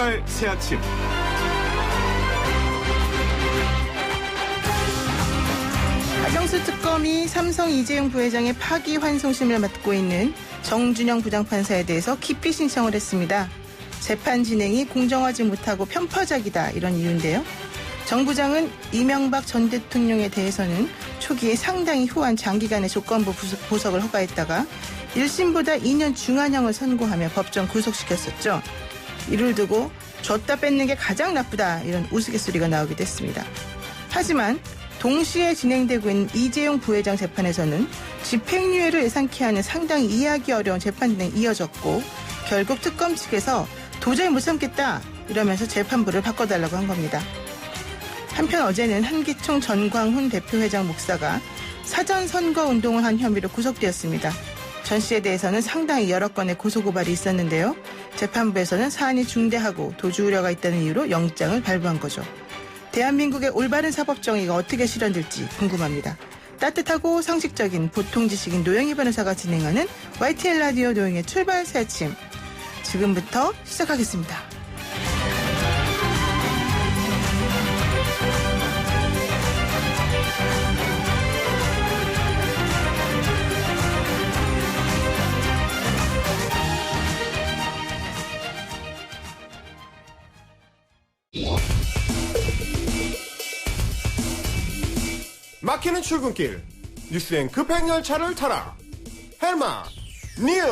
출발 새 아침. 박영수 특검이 삼성 이재용 부회장의 파기환송심을 맡고 있는 정준영 부장판사에 대해서 기피 신청을 했습니다. 재판 진행이 공정하지 못하고 편파적이다 이런 이유인데요. 정 부장은 이명박 전 대통령에 대해서는 초기에 상당히 후한 장기간의 조건부 보석을 허가했다가 1심보다 2년 중한형을 선고하며 법정 구속시켰었죠. 이를 두고 줬다 뺏는 게 가장 나쁘다 이런 우스갯소리가 나오기도 했습니다. 하지만 동시에 진행되고 있는 이재용 부회장 재판에서는 집행유예를 예상케 하는 상당히 이해하기 어려운 재판 진행이 이어졌고 결국 특검 측에서 도저히 못 참겠다 이러면서 재판부를 바꿔달라고 한 겁니다. 한편 어제는 한기총 전광훈 대표회장 목사가 사전선거운동을 한 혐의로 구속되었습니다. 전 씨에 대해서는 상당히 여러 건의 고소고발이 있었는데요. 재판부에서는 사안이 중대하고 도주 우려가 있다는 이유로 영장을 발부한 거죠. 대한민국의 올바른 사법정의가 어떻게 실현될지 궁금합니다. 따뜻하고 상식적인 보통 지식인 노영희 변호사가 진행하는 YTN 라디오 노영희의 출발 새 아침. 지금부터 시작하겠습니다. 막히는 출근길 뉴스엔 급행 열차를 타라. 헬마 뉴스.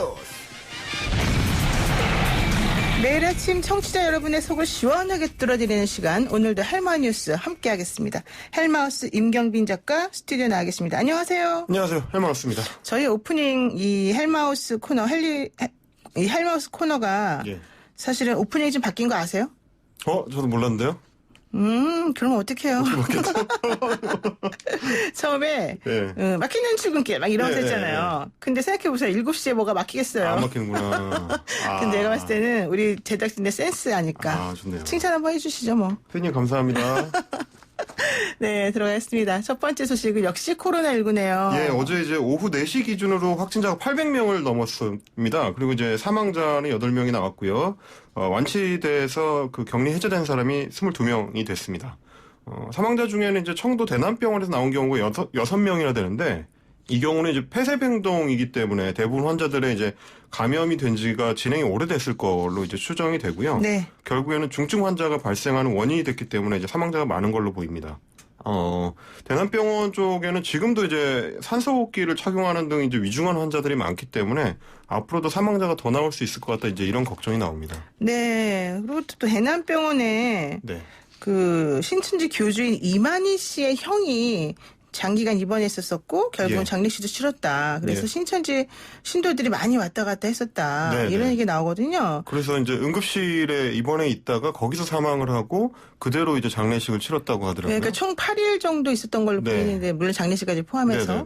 매일 아침 청취자 여러분의 속을 시원하게 뚫어드리는 시간, 오늘도 헬마 뉴스 함께하겠습니다. 헬마우스 임경빈 작가 스튜디오 나가겠습니다. 안녕하세요. 안녕하세요. 헬마우스입니다. 저희 오프닝 이 헬마우스 코너 이 헬마우스 코너가 사실은 오프닝이 좀 바뀐 거 아세요? 저도 몰랐는데요. 그럼 어떡해요. 처음에, 막히는 출근길, 막 이러면서 했잖아요. 근데 생각해보세요. 7시에 뭐가 막히겠어요. 안 막히는구나. 근데 내가 봤을 때는 우리 제작진의 센스 아닐까. 좋네요. 칭찬 한번 해주시죠, 뭐. 팬님 감사합니다. 네, 들어가겠습니다. 첫 번째 소식은 역시 코로나19네요. 예, 어제 이제 오후 4시 기준으로 확진자가 800명을 넘었습니다. 그리고 이제 사망자는 8명이 나왔고요. 완치돼서 그 격리 해제된 사람이 22명이 됐습니다. 사망자 중에는 이제 청도 대남병원에서 나온 경우가 6명이나 되는데, 이 경우는 이제 폐쇄병동이기 때문에 대부분 환자들의 이제 감염이 된 지가 진행이 오래됐을 걸로 이제 추정이 되고요. 네. 결국에는 중증 환자가 발생하는 원인이 됐기 때문에 이제 사망자가 많은 걸로 보입니다. 대남병원 쪽에는 지금도 이제 산소호흡기를 착용하는 등 이제 위중한 환자들이 많기 때문에 앞으로도 사망자가 더 나올 수 있을 것 같다, 이제 이런 걱정이 나옵니다. 네. 그리고 또 대남병원에 그 신천지 교주인 이만희 씨의 형이 장기간 입원했었었고 결국은 장례식도 치렀다. 그래서 신천지 신도들이 많이 왔다 갔다 했었다. 이런 얘기 나오거든요. 그래서 이제 응급실에 입원해 있다가 거기서 사망을 하고 그대로 이제 장례식을 치렀다고 하더라고요. 그러니까 총 8일 정도 있었던 걸로 보이는데 물론 장례식까지 포함해서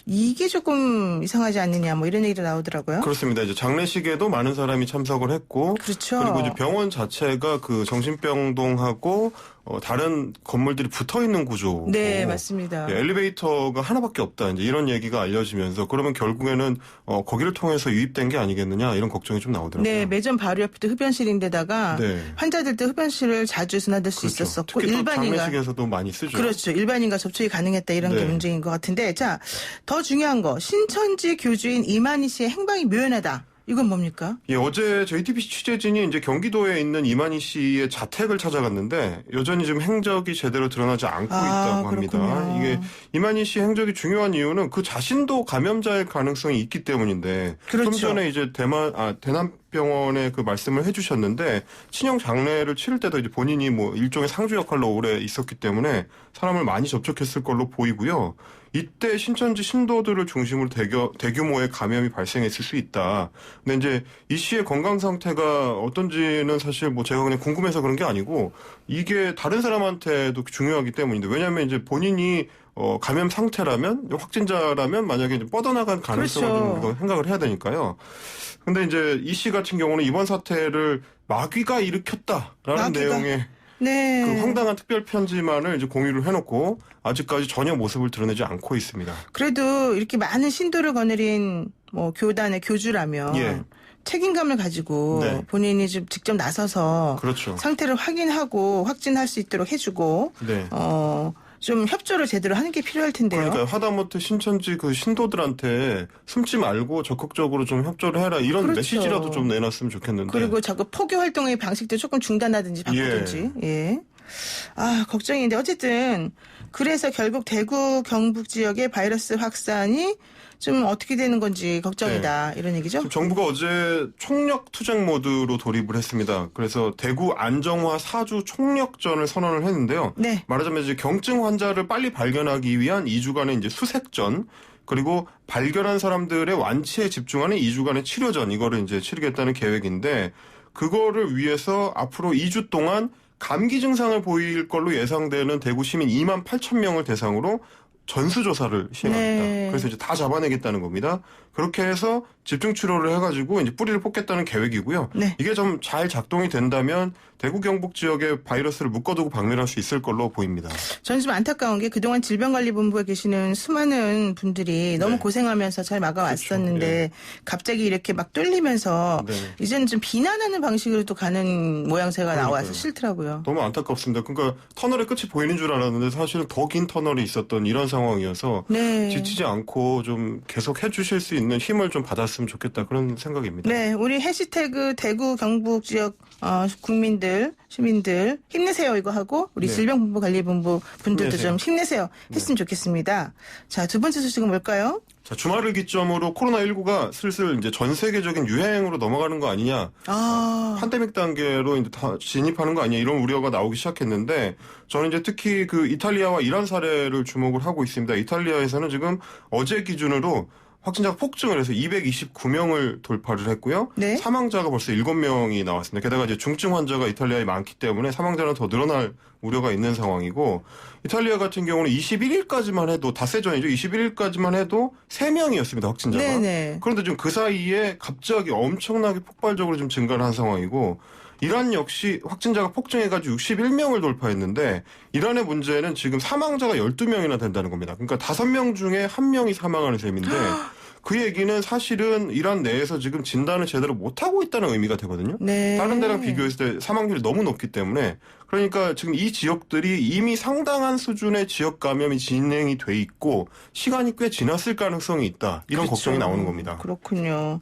이게 조금 이상하지 않느냐 뭐 이런 얘기도 나오더라고요. 그렇습니다. 이제 장례식에도 많은 사람이 참석을 했고, 그렇죠. 그리고 이제 병원 자체가 그 정신병동하고 다른 건물들이 붙어 있는 구조고. 네, 맞습니다. 엘리베이터가 하나밖에 없다, 이제 이런 얘기가 알려지면서 그러면 결국에는 거기를 통해서 유입된 게 아니겠느냐, 이런 걱정이 좀 나오더라고요. 네, 매점 바로 옆도 흡연실인데다가 환자들도 흡연실을 자주 스나들 수 있었었고, 특히 일반인과 장례식에서도 많이 쓰죠. 그렇죠. 일반인과 접촉이 가능했다, 이런 게 문제인 것 같은데, 자, 더 중요한 거, 신천지 교주인 이만희 씨의 행방이 묘연하다. 이건 뭡니까? 예, 어제 JTBC 취재진이 이제 경기도에 있는 이만희 씨의 자택을 찾아갔는데 여전히 지금 행적이 제대로 드러나지 않고 있다고 합니다. 그렇군요. 이게 이만희 씨 행적이 중요한 이유는 그 자신도 감염자일 가능성이 있기 때문인데, 좀 전에 이제 대남병원에 그 말씀을 해주셨는데, 친형 장례를 치를 때도 이제 본인이 뭐 일종의 상주 역할로 오래 있었기 때문에 사람을 많이 접촉했을 걸로 보이고요. 이때 신천지 신도들을 중심으로 대규모의 감염이 발생했을 수 있다. 근데 이제 이 씨의 건강 상태가 어떤지는 사실 뭐 제가 그냥 궁금해서 그런 게 아니고, 이게 다른 사람한테도 중요하기 때문인데, 왜냐하면 이제 본인이 감염 상태라면, 확진자라면 만약에 이제 뻗어나간 가능성을 좀 생각을 해야 되니까요. 근데 이제 이 씨 같은 경우는 이번 사태를 마귀가 일으켰다라는 내용의 그 황당한 특별 편지만을 이제 공유를 해놓고 아직까지 전혀 모습을 드러내지 않고 있습니다. 그래도 이렇게 많은 신도를 거느린 뭐 교단의 교주라면 책임감을 가지고 네. 본인이 좀 직접 나서서 그렇죠. 상태를 확인하고 확진할 수 있도록 해주고 네. 좀 협조를 제대로 하는 게 필요할 텐데요. 그러니까 하다못해 신천지 그 신도들한테 숨지 말고 적극적으로 좀 협조를 해라 이런 그렇죠. 메시지라도 좀 내놨으면 좋겠는데. 그리고 자꾸 포교 활동의 방식도 조금 중단하든지 바꾸든지. 예. 아, 걱정인데 어쨌든 그래서 결국 대구 경북 지역의 바이러스 확산이 좀 어떻게 되는 건지 걱정이다. 이런 얘기죠. 지금 정부가 어제 총력 투쟁 모드로 돌입을 했습니다. 그래서 대구 안정화 4주 총력전을 선언을 했는데요. 네. 말하자면 이제 경증 환자를 빨리 발견하기 위한 2주간의 이제 수색전, 그리고 발견한 사람들의 완치에 집중하는 2주간의 치료전, 이거를 이제 치르겠다는 계획인데, 그거를 위해서 앞으로 2주 동안 감기 증상을 보일 걸로 예상되는 대구 시민 2만 8천 명을 대상으로 전수조사를 시행합니다. 네. 그래서 이제 다 잡아내겠다는 겁니다. 그렇게 해서 집중 치료를 해가지고 이제 뿌리를 뽑겠다는 계획이고요. 네. 이게 좀 잘 작동이 된다면 대구 경북 지역의 바이러스를 묶어두고 박멸할 수 있을 걸로 보입니다. 저는 좀 안타까운 게 그동안 질병관리본부에 계시는 수많은 분들이 너무 네. 고생하면서 잘 막아왔었는데 그렇죠. 예. 갑자기 이렇게 막 뚫리면서 네. 이제는 좀 비난하는 방식으로 또 가는 모양새가 그러니까요. 나와서 싫더라고요. 너무 안타깝습니다. 그러니까 터널의 끝이 보이는 줄 알았는데 사실은 더 긴 터널이 있었던 이런 상황이어서 네. 지치지 않고 좀 계속 해주실 수 있는 힘을 좀 받았으면 좋겠다 그런 생각입니다. 네, 우리 해시태그 대구 경북 지역 국민들, 시민들 힘내세요 이거 하고 우리 네. 질병본부관리본부 분들도 힘내세요. 좀 힘내세요 했으면 좋겠습니다. 자, 두 번째 소식은 뭘까요? 자, 주말을 기점으로 코로나19가 슬슬 이제 전 세계적인 유행으로 넘어가는 거 아니냐. 팬데믹 단계로 이제 다 진입하는 거 아니냐 이런 우려가 나오기 시작했는데 저는 이제 특히 그 이탈리아와 이란 사례를 주목을 하고 있습니다. 이탈리아에서는 지금 어제 기준으로 확진자가 폭증을 해서 229명을 돌파를 했고요. 네. 사망자가 벌써 7명이 나왔습니다. 게다가 이제 중증 환자가 이탈리아에 많기 때문에 사망자는 더 늘어날 우려가 있는 상황이고 이탈리아 같은 경우는 21일까지만 해도 닷새 전이죠. 21일까지만 해도 3명이었습니다. 확진자가. 네네. 그런데 지금 그 사이에 갑자기 엄청나게 폭발적으로 좀 증가를 한 상황이고 이란 역시 확진자가 폭증해가지고 61명을 돌파했는데 이란의 문제는 지금 사망자가 12명이나 된다는 겁니다. 그러니까 5명 중에 1명이 사망하는 셈인데 그 얘기는 사실은 이란 내에서 지금 진단을 제대로 못하고 있다는 의미가 되거든요. 네. 다른 데랑 비교했을 때 사망률이 너무 높기 때문에 그러니까 지금 이 지역들이 이미 상당한 수준의 지역 감염이 진행이 돼 있고 시간이 꽤 지났을 가능성이 있다. 이런 그렇죠. 걱정이 나오는 겁니다. 그렇군요.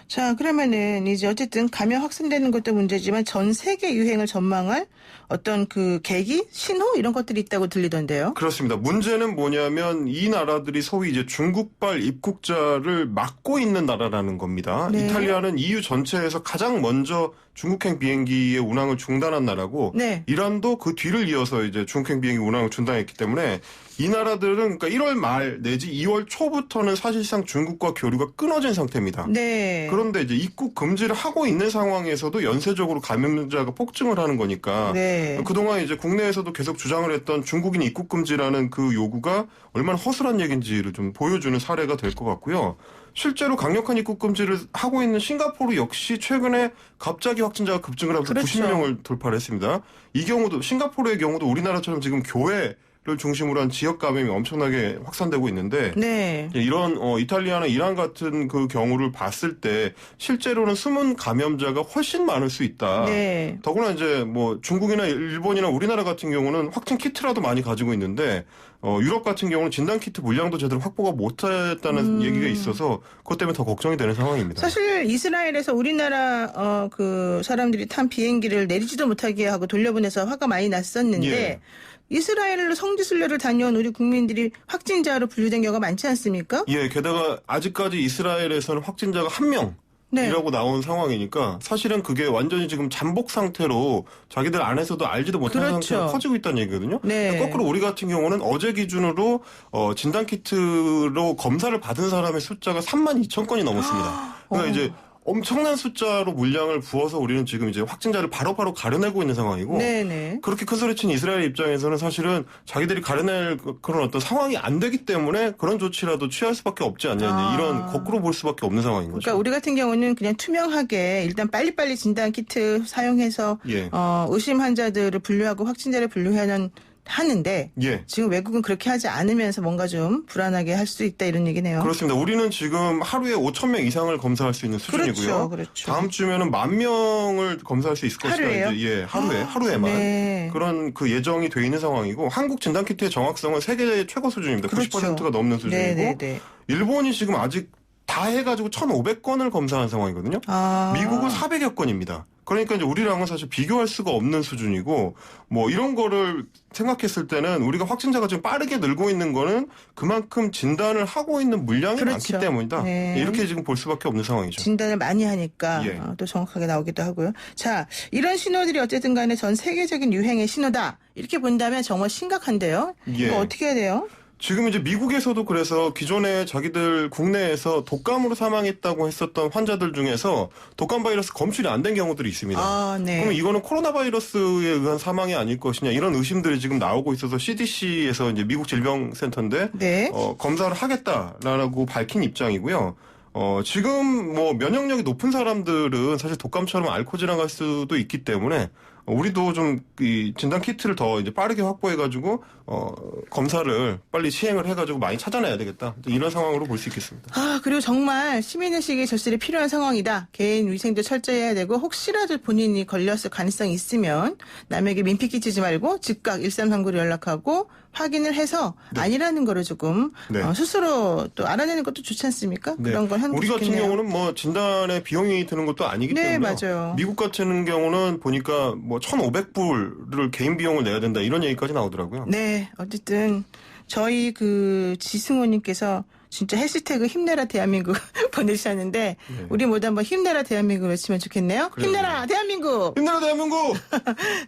자, 그러면은 이제 어쨌든 감염 확산되는 것도 문제지만 전 세계 유행을 전망할 어떤 그 계기, 신호 이런 것들이 있다고 들리던데요. 그렇습니다. 문제는 뭐냐면 이 나라들이 소위 이제 중국발 입국자를 막고 있는 나라라는 겁니다. 네. 이탈리아는 EU 전체에서 가장 먼저 중국행 비행기의 운항을 중단한 나라고 네. 이란도 그 뒤를 이어서 이제 중국행 비행기 운항을 중단했기 때문에 이 나라들은 그러니까 1월 말 내지 2월 초부터는 사실상 중국과 교류가 끊어진 상태입니다. 네. 그런데 이제 입국 금지를 하고 있는 상황에서도 연쇄적으로 감염자가 폭증을 하는 거니까 네. 그동안 이제 국내에서도 계속 주장을 했던 중국인 입국 금지라는 그 요구가 얼마나 허술한 얘기인지를 좀 보여주는 사례가 될 것 같고요. 실제로 강력한 입국 금지를 하고 있는 싱가포르 역시 최근에 갑자기 확진자가 급증을 하면서 그렇죠. 90명을 돌파를 했습니다. 이 경우도 싱가포르의 경우도 우리나라처럼 지금 교회 를 중심으로 한 지역 감염이 엄청나게 확산되고 있는데 네. 이런 이탈리아나 이란 같은 그 경우를 봤을 때 실제로는 숨은 감염자가 훨씬 많을 수 있다. 네. 더구나 이제 뭐 중국이나 일본이나 우리나라 같은 경우는 확진 키트라도 많이 가지고 있는데 유럽 같은 경우는 진단 키트 물량도 제대로 확보가 못했다는 얘기가 있어서 그것 때문에 더 걱정이 되는 상황입니다. 사실 이스라엘에서 우리나라 그 사람들이 탄 비행기를 내리지도 못하게 하고 돌려보내서 화가 많이 났었는데 예. 이스라엘로 성지순례를 다녀온 우리 국민들이 확진자로 분류된 경우가 많지 않습니까? 예, 게다가 아직까지 이스라엘에서는 확진자가 1명. 네. 이라고 나온 상황이니까 사실은 그게 완전히 지금 잠복 상태로 자기들 안에서도 알지도 못하는 그렇죠. 상태로 커지고 있다는 얘기거든요. 네. 거꾸로 우리 같은 경우는 어제 기준으로 진단키트로 검사를 받은 사람의 숫자가 32,000건이 넘었습니다. 그러니까 이제 엄청난 숫자로 물량을 부어서 우리는 지금 이제 확진자를 바로바로 가려내고 있는 상황이고 네네. 그렇게 큰 소리 친 이스라엘 입장에서는 사실은 자기들이 가려낼 그런 어떤 상황이 안 되기 때문에 그런 조치라도 취할 수밖에 없지 않냐 이런 거꾸로 볼 수밖에 없는 상황인 거죠. 그러니까 우리 같은 경우는 그냥 투명하게 일단 빨리빨리 진단 키트 사용해서 예. 의심 환자들을 분류하고 확진자를 분류하는 하는데 예. 지금 외국은 그렇게 하지 않으면서 뭔가 좀 불안하게 할 수 있다 이런 얘기네요. 그렇습니다. 우리는 지금 하루에 5,000명 이상을 검사할 수 있는 수준이고요. 그렇죠. 다음 주면은 10,000명을 검사할 수 있을 것이다. 하루에요? 이제 하루에만 네. 그런 그 예정이 돼 있는 상황이고 한국 진단키트의 정확성은 세계 최고 수준입니다. 그렇죠. 90%가 넘는 수준이고 네네네. 일본이 지금 아직 다 해가지고 1,500건을 검사한 상황이거든요. 미국은 400여 건입니다. 그러니까 이제 우리랑은 사실 비교할 수가 없는 수준이고 뭐 이런 거를 생각했을 때는 우리가 확진자가 지금 빠르게 늘고 있는 거는 그만큼 진단을 하고 있는 물량이 그렇죠. 많기 때문이다. 네. 이렇게 지금 볼 수밖에 없는 상황이죠. 진단을 많이 하니까 예. 또 정확하게 나오기도 하고요. 자, 이런 신호들이 어쨌든 간에 전 세계적인 유행의 신호다. 이렇게 본다면 정말 심각한데요. 예. 이거 어떻게 해야 돼요? 지금 이제 미국에서도 그래서 기존에 자기들 국내에서 독감으로 사망했다고 했었던 환자들 중에서 독감 바이러스 검출이 안 된 경우들이 있습니다. 아, 네. 그러면 이거는 코로나 바이러스에 의한 사망이 아닐 것이냐 이런 의심들이 지금 나오고 있어서 CDC에서 이제 미국 질병센터인데 네. 검사를 하겠다라고 밝힌 입장이고요. 지금 뭐 면역력이 높은 사람들은 사실 독감처럼 앓고 지나갈 수도 있기 때문에 우리도 좀 이 진단 키트를 더 이제 빠르게 확보해가지고 검사를 빨리 시행을 해가지고 많이 찾아내야 되겠다 이런 상황으로 볼 수 있겠습니다. 그리고 정말 시민의식의 절실히 필요한 상황이다. 개인 위생도 철저히 해야 되고 혹시라도 본인이 걸렸을 가능성이 있으면 남에게 민폐 끼치지 말고 즉각 1339로 연락하고 확인을 해서 아니라는 거를 조금 스스로 또 알아내는 것도 좋지 않습니까? 그런 걸 하는 거 우리 같은 좋겠네요. 경우는 뭐 진단에 비용이 드는 것도 아니기 네, 때문에 맞아요. 미국 같은 경우는 보니까 뭐 1,500불을 개인 비용을 내야 된다 이런 얘기까지 나오더라고요. 네, 어쨌든 저희 그 지승호님께서 진짜 해시태그 힘내라 대한민국 보내주셨는데 우리 모두 한번 힘내라 대한민국 외치면 좋겠네요. 그래요. 힘내라 대한민국. 힘내라 대한민국.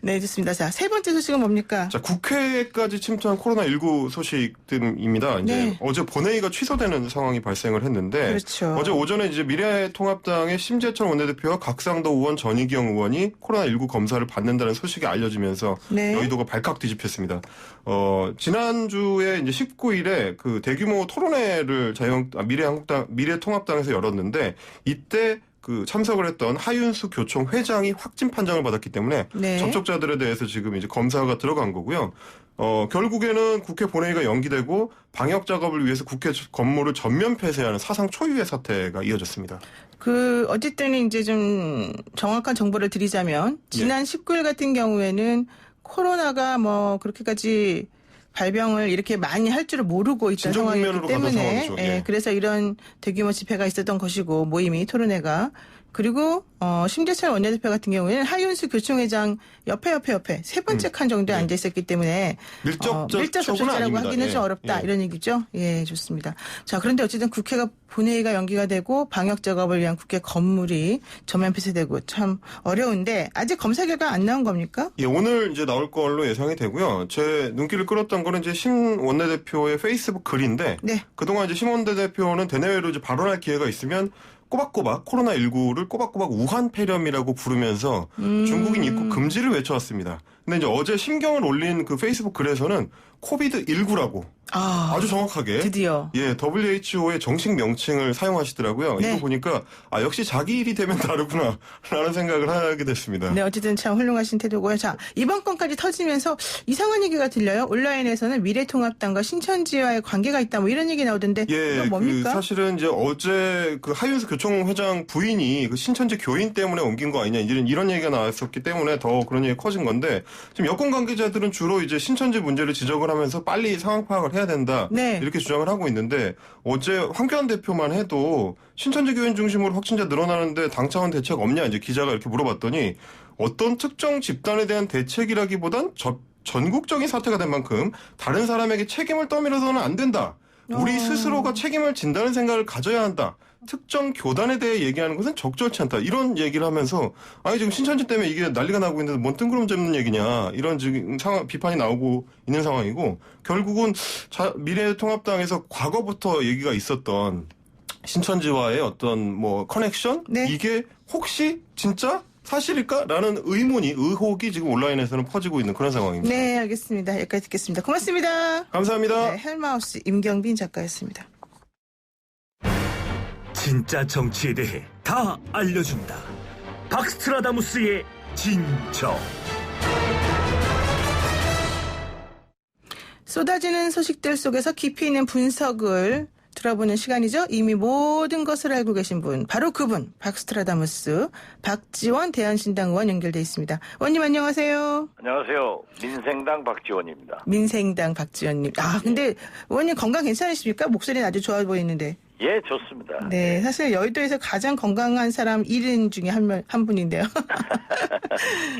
네, 좋습니다. 자, 세 번째 소식은 뭡니까? 자, 국회까지 침투한 코로나19 소식들입니다. 이제 네. 어제 본회의가 취소되는 상황이 발생을 했는데 그렇죠. 어제 오전에 이제 미래통합당의 심재철 원내대표와 각상도 의원 전희경 의원이 코로나19 검사를 받는다는 소식이 알려지면서 네. 여의도가 발칵 뒤집혔습니다. 지난주에 이제 19일에 그 대규모 토론회를 미래통합당에서 열었는데 이때 그 참석을 했던 하윤수 교총 회장이 확진 판정을 받았기 때문에 네. 접촉자들에 대해서 지금 이제 검사가 들어간 거고요. 결국에는 국회 본회의가 연기되고 방역 작업을 위해서 국회 건물을 전면 폐쇄하는 사상 초유의 사태가 이어졌습니다. 어쨌든 이제 좀 정확한 정보를 드리자면 지난 19일 같은 경우에는 코로나가 뭐 그렇게까지 발병을 이렇게 많이 할 줄을 모르고 있던 진정 상황이기 국면으로 가던 때문에 상황이죠. 예. 그래서 이런 대규모 집회가 있었던 것이고 모임이 토론회가 그리고 심재철 원내대표 같은 경우에는 하윤수 교총회장 옆에 세 번째 칸 정도에 앉아 있었기 때문에 밀접 접촉자라고 아닙니다. 하기는 좀 어렵다 이런 얘기죠. 예, 좋습니다. 자, 그런데 어쨌든 국회가 본회의가 연기가 되고 방역 작업을 위한 국회 건물이 전면 폐쇄되고 참 어려운데 아직 검사 결과 안 나온 겁니까? 예, 오늘 이제 나올 걸로 예상이 되고요. 제 눈길을 끌었던 거는 이제 심 원내대표의 페이스북 글인데 네. 그동안 이제 심 원내대표는 대내외로 이제 발언할 기회가 있으면 꼬박꼬박 코로나19를 꼬박꼬박 우한 폐렴이라고 부르면서 중국인 입국 금지를 외쳐왔습니다. 근데 이제 어제 심경을 올린 그 페이스북 글에서는 코비드19라고 아주 정확하게 드디어 WHO의 정식 명칭을 사용하시더라고요. 네. 이거 보니까 역시 자기 일이 되면 다르구나라는 생각을 하게 됐습니다. 네, 어쨌든 참 훌륭하신 태도고요. 자, 이번 건까지 터지면서 이상한 얘기가 들려요. 온라인에서는 미래통합당과 신천지와의 관계가 있다 뭐 이런 얘기 나오던데 이건 뭡니까? 그 사실은 이제 어제 그 하윤수 교총회장 부인이 그 신천지 교인 때문에 옮긴 거 아니냐 이런 얘기가 나왔었기 때문에 더 그런 얘기가 커진 건데 지금 여권 관계자들은 주로 이제 신천지 문제를 지적을 하면서 빨리 상황 파악을 해야 된다 네. 이렇게 주장을 하고 있는데 어제 황교안 대표만 해도 신천지 교인 중심으로 확진자 늘어나는데 당 차원 대책 없냐 이제 기자가 이렇게 물어봤더니 어떤 특정 집단에 대한 대책이라기보단 전국적인 사태가 된 만큼 다른 사람에게 책임을 떠밀어서는 안 된다. 우리 스스로가 책임을 진다는 생각을 가져야 한다. 특정 교단에 대해 얘기하는 것은 적절치 않다. 이런 얘기를 하면서 지금 신천지 때문에 이게 난리가 나고 있는데 뭔 뜬구름 잡는 얘기냐. 이런 지금 비판이 나오고 있는 상황이고 결국은 미래통합당에서 과거부터 얘기가 있었던 신천지와의 어떤 뭐 커넥션? 네. 이게 혹시 진짜 사실일까라는 의혹이 지금 온라인에서는 퍼지고 있는 그런 상황입니다. 네, 알겠습니다. 여기까지 듣겠습니다. 고맙습니다. 감사합니다. 네, 헬마우스 임경빈 작가였습니다. 진짜 정치에 대해 다 알려준다. 박스트라다무스의 진정. 쏟아지는 소식들 속에서 깊이 있는 분석을 들어보는 시간이죠. 이미 모든 것을 알고 계신 분, 바로 그분, 박스트라다무스 박지원 대한신당 의원 연결돼 있습니다. 의원님 안녕하세요. 안녕하세요. 민생당 박지원입니다. 민생당 박지원님. 근데 의원님 건강 괜찮으십니까? 목소리는 아주 좋아 보이는데. 예, 좋습니다. 네, 사실 여의도에서 가장 건강한 사람 1인 중에 한 분인데요.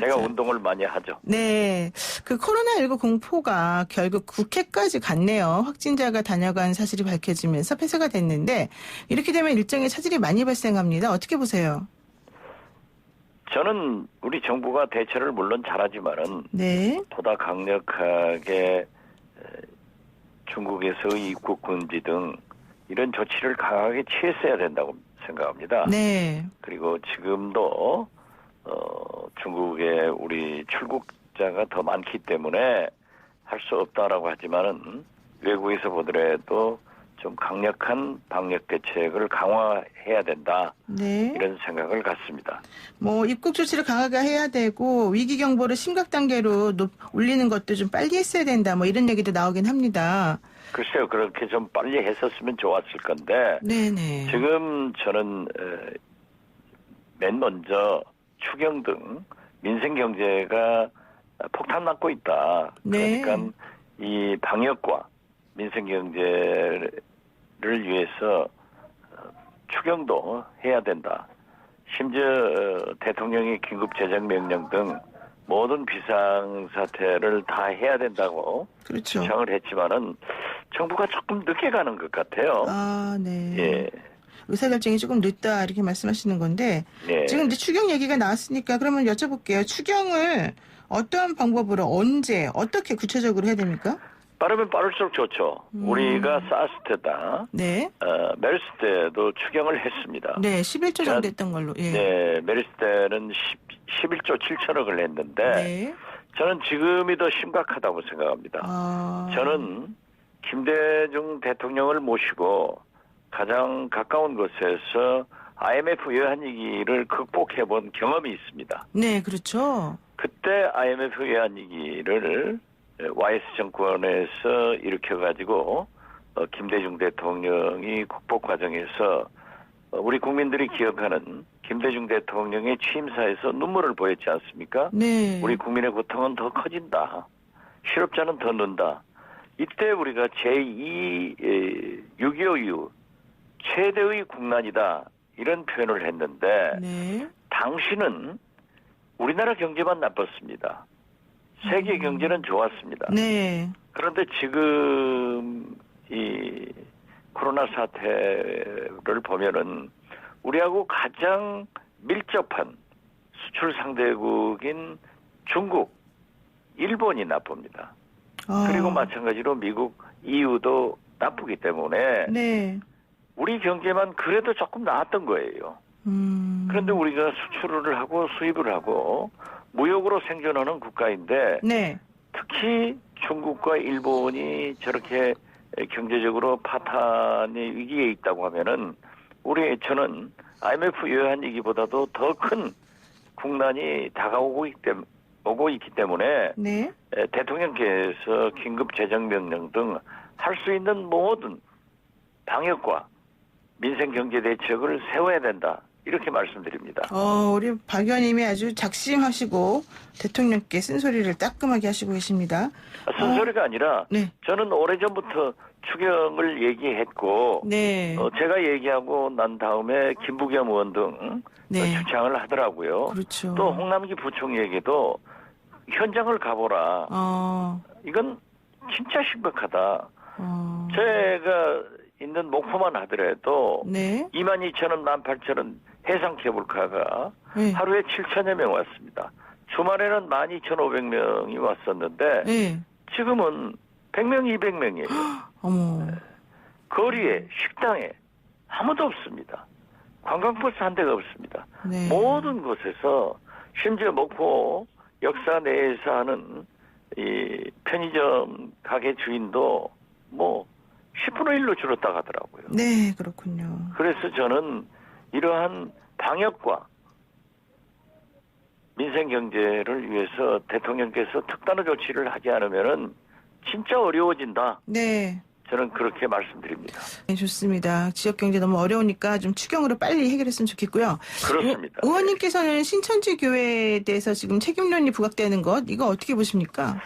제가 운동을 많이 하죠. 네, 그 코로나19 공포가 결국 국회까지 갔네요. 확진자가 다녀간 사실이 밝혀지면서 폐쇄가 됐는데 이렇게 되면 일정에 차질이 많이 발생합니다. 어떻게 보세요? 저는 우리 정부가 대처를 물론 잘하지만은 네, 보다 강력하게 중국에서의 입국 금지 등 이런 조치를 강하게 취했어야 된다고 생각합니다. 네, 그리고 지금도 중국에 우리 출국자가 더 많기 때문에 할 수 없다라고 하지만은 외국에서 보더라도 좀 강력한 방역 대책을 강화해야 된다. 네. 이런 생각을 갖습니다. 뭐 입국 조치를 강하게 해야 되고 위기 경보를 심각 단계로 올리는 것도 좀 빨리 했어야 된다. 뭐 이런 얘기도 나오긴 합니다. 글쎄요, 그렇게 좀 빨리 했었으면 좋았을 건데 네네. 지금 저는 맨 먼저 추경 등 민생 경제가 폭탄 맞고 있다. 네. 그러니까 이 방역과 민생 경제를 위해서 추경도 해야 된다. 심지어 대통령이 긴급 재정 명령 등 모든 비상사태를 다 해야 된다고 그렇죠. 주장을 했지만은 정부가 조금 늦게 가는 것 같아요. 네. 예. 의사결정이 조금 늦다 이렇게 말씀하시는 건데 예. 지금 이제 추경 얘기가 나왔으니까 그러면 여쭤볼게요. 추경을 어떤 방법으로 언제 어떻게 구체적으로 해야 됩니까? 빠르면 빠를수록 좋죠. 우리가 사스 때다, 네. 메르스 때도 추경을 했습니다. 네, 11조 정도 됐던 걸로. 예. 네, 메르스 때는 11조 7천억을 했는데 네. 저는 지금이 더 심각하다고 생각합니다. 저는 김대중 대통령을 모시고 가장 가까운 곳에서 IMF 외환위기를 극복해본 경험이 있습니다. 네, 그렇죠. 그때 IMF 외환위기를 YS 정권에서 일으켜가지고 김대중 대통령이 국복 과정에서 우리 국민들이 기억하는 김대중 대통령의 취임사에서 눈물을 보였지 않습니까? 네. 우리 국민의 고통은 더 커진다. 실업자는 더 는다. 이때 우리가 제2 6.25 이후 최대의 국난이다. 이런 표현을 했는데 네. 당시는 우리나라 경제만 나빴습니다. 세계 경제는 좋았습니다. 네. 그런데 지금 이 코로나 사태를 보면은 우리하고 가장 밀접한 수출 상대국인 중국, 일본이 나쁩니다. 그리고 마찬가지로 미국, EU도 나쁘기 때문에 네. 우리 경제만 그래도 조금 나았던 거예요. 그런데 우리가 수출을 하고 수입을 하고 무역으로 생존하는 국가인데 네. 특히 중국과 일본이 저렇게 경제적으로 파탄의 위기에 있다고 하면은 저는 IMF 외환위기보다도 더 큰 국난이 다가오고 있기 때문에 네. 대통령께서 긴급 재정 명령 등 할 수 있는 모든 방역과 민생 경제 대책을 세워야 된다. 이렇게 말씀드립니다. 우리 박 의원님이 아주 작심하시고 대통령께 쓴소리를 따끔하게 하시고 계십니다. 쓴소리가 아니라 네. 저는 오래전부터 추경을 얘기했고 네. 제가 얘기하고 난 다음에 김부겸 의원 등 네. 주장을 하더라고요. 그렇죠. 또 홍남기 부총리에게도 현장을 가보라. 이건 진짜 심각하다. 제가 있는 목포만 하더라도 네. 22,000원, 18,000원 해상 케이블카가 네. 하루에 7천여 명 왔습니다. 주말에는 12,500명이 왔었는데 네. 지금은 100명, 200명이에요. 어머. 거리에, 식당에 아무도 없습니다. 관광버스 한 대가 없습니다. 네. 모든 곳에서 심지어 목포 역사 내에서 하는 이 편의점 가게 주인도 뭐 10분의 1로 줄었다 하더라고요. 네, 그렇군요. 그래서 저는 이러한 방역과 민생 경제를 위해서 대통령께서 특단의 조치를 하지 않으면은 진짜 어려워진다. 네. 저는 그렇게 말씀드립니다. 네, 좋습니다. 지역 경제 너무 어려우니까 좀 추경으로 빨리 해결했으면 좋겠고요. 그렇습니다. 의원님께서는 신천지 교회에 대해서 지금 책임론이 부각되는 것, 이거 어떻게 보십니까?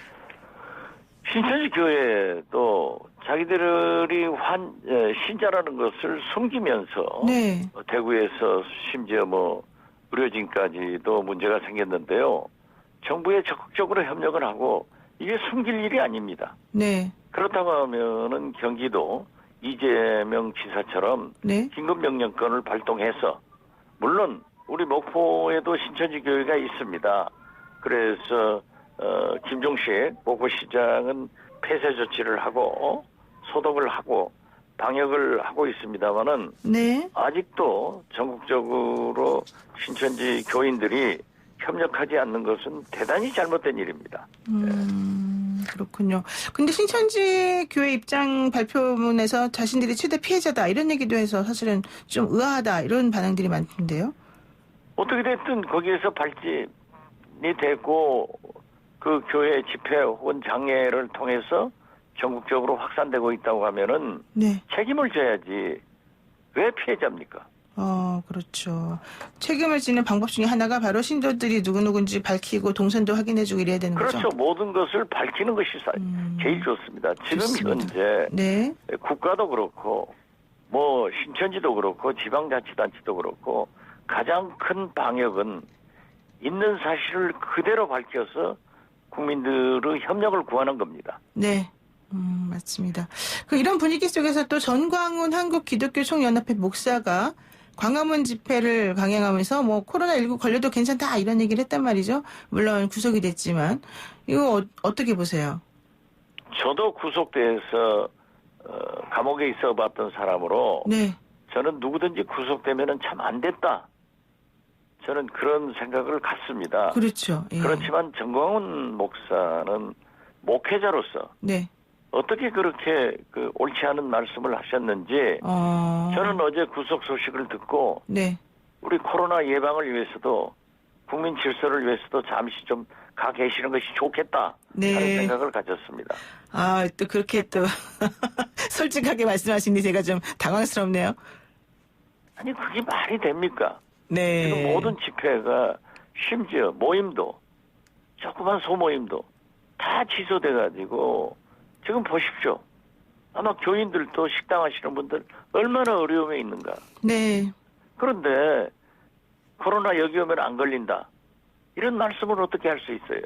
신천지 교회도 자기들이 신자라는 것을 숨기면서 네. 대구에서 심지어 뭐 의료진까지도 문제가 생겼는데요. 정부에 적극적으로 협력을 하고 이게 숨길 일이 아닙니다. 네. 그렇다고 하면은 경기도 이재명 지사처럼 네. 긴급명령권을 발동해서 물론 우리 목포에도 신천지 교회가 있습니다. 그래서 김종식 목포시장은 폐쇄 조치를 하고 소독을 하고 방역을 하고 있습니다만은 네. 아직도 전국적으로 신천지 교인들이 협력하지 않는 것은 대단히 잘못된 일입니다. 그렇군요. 근데 신천지 교회 입장 발표문에서 자신들이 최대 피해자다 이런 얘기도 해서 사실은 좀 의아하다 이런 반응들이 많던데요. 어떻게 됐든 거기에서 발진이 되고 그 교회 집회 혹은 장례를 통해서 전국적으로 확산되고 있다고 하면은 네. 책임을 져야지 왜 피해자입니까? 그렇죠. 책임을 지는 방법 중에 하나가 바로 신도들이 누구누군지 밝히고 동선도 확인해주고 이래야 되는 거죠. 그렇죠. 모든 것을 밝히는 것이 제일 좋습니다. 지금 좋습니다. 현재 네. 국가도 그렇고 뭐 신천지도 그렇고 지방자치단체도 그렇고 가장 큰 방역은 있는 사실을 그대로 밝혀서 국민들의 협력을 구하는 겁니다. 네. 맞습니다. 이런 분위기 속에서 또 전광훈 한국기독교총연합회 목사가 광화문 집회를 강행하면서 뭐 코로나19 걸려도 괜찮다 이런 얘기를 했단 말이죠. 물론 구속이 됐지만 이거 어떻게 보세요? 저도 구속돼서 감옥에 있어봤던 사람으로 네. 저는 누구든지 구속되면은 참 안 됐다. 저는 그런 생각을 갖습니다. 그렇죠. 예. 그렇지만 전광훈 목사는 목회자로서 네. 어떻게 그렇게 옳지 않은 말씀을 하셨는지 저는 어제 구속 소식을 듣고 네. 우리 코로나 예방을 위해서도 국민 질서를 위해서도 잠시 좀 가 계시는 것이 좋겠다 네. 하는 생각을 가졌습니다. 또 그렇게 또 솔직하게 말씀하시니 제가 좀 당황스럽네요. 아니 그게 말이 됩니까? 네. 지금 모든 집회가 심지어 모임도 조그만 소모임도 다 취소돼가지고 지금 보십시오. 아마 교인들도 식당 하시는 분들 얼마나 어려움에 있는가. 네. 그런데 코로나 여기 오면 안 걸린다. 이런 말씀을 어떻게 할 수 있어요?